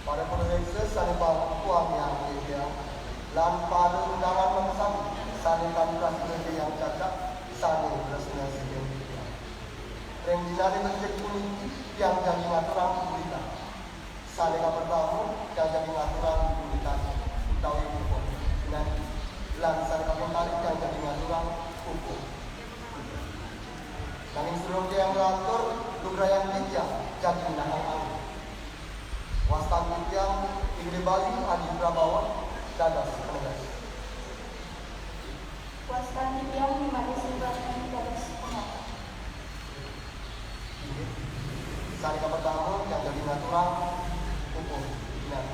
Pada proses sanipang kuang yang dia lan pada undangan memesan sanipan prasasti yang cacat sani resmi sejauh dia. Renjinari masjid kuning yang jadi ngaturan berita. Sani pertama yang jadi ngaturan berita tahu hukum dan lan sani kembali yang jadi ngaturan hukum. Dan instruksi yang mengatur lugrayan bijak jadi nahang Wastan yang Igri Bali Adi Prabawan Dadas Penegas. Wastan yang Mimadi Silvani Dadas Penegas. Sari pertama yang jadi natural hukum dan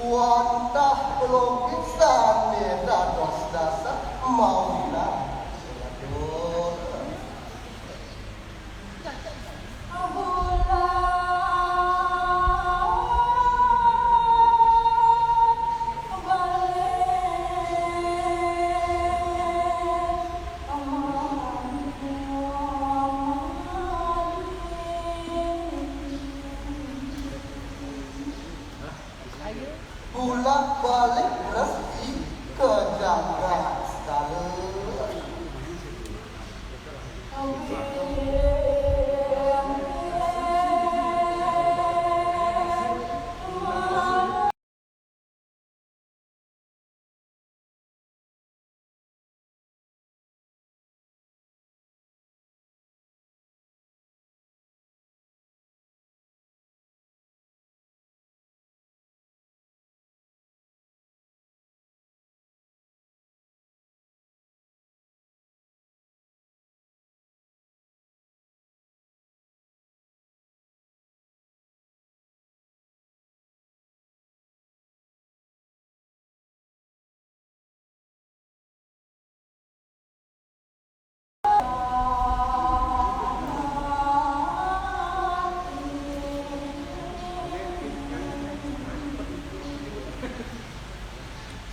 Wantah belum bisa neda dos dasar mau bilang Bulat balik rezeki ke jagat segala.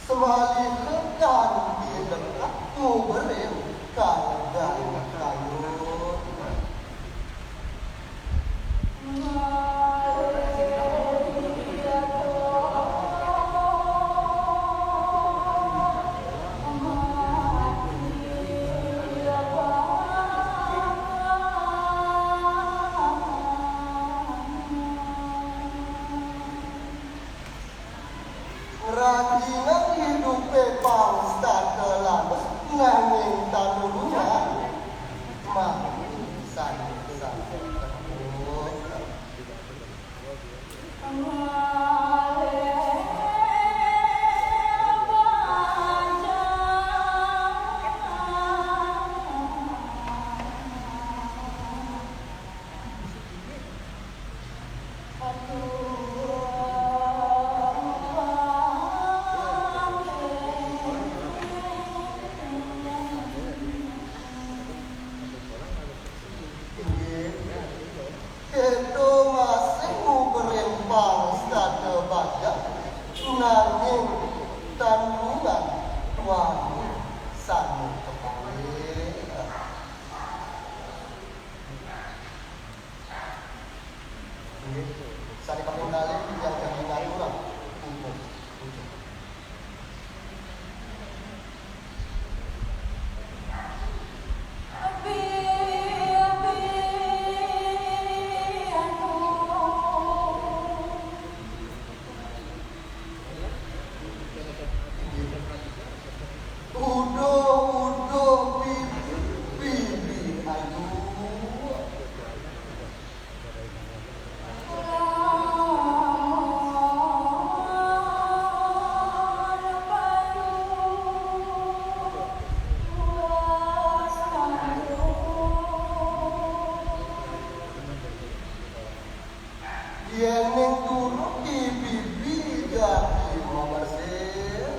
Semali lekan di dekatmu berem kadang kayu. Rangingan hidup bangsa telah nanging Nggih. Sane kaping kalih yang jadi ngaturan umum. Udo bibi ayu. Yeneng dulu bibi jadi mamasir.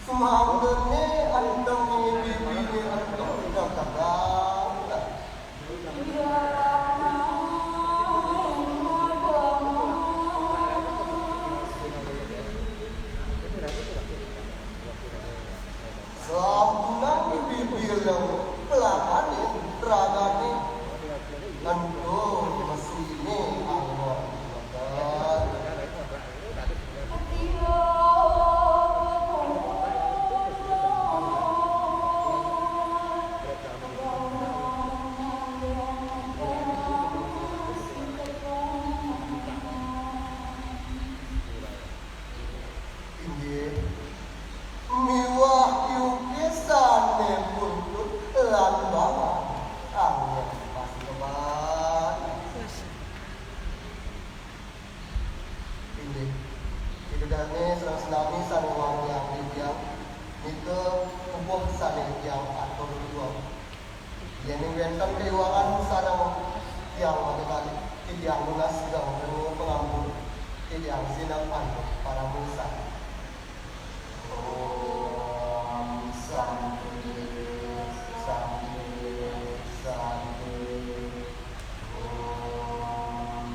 Semangatnya andang bibi andang udah kadang. Sabunan bibir yang pelakane ragane ando mesine Allah makan. Inggih miwah yukisane buntut lan bawa angin pas lebat. Inggih itu dane senami sane wong yang didiam itu umum sane yang atur dua. Yen wonten keuangan sareng yang kali yang lunas sedang pengampun yang sinap anu para musa. Om Santi Santi Santi Om.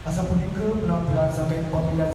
Asa punika penampilan sampai pamilya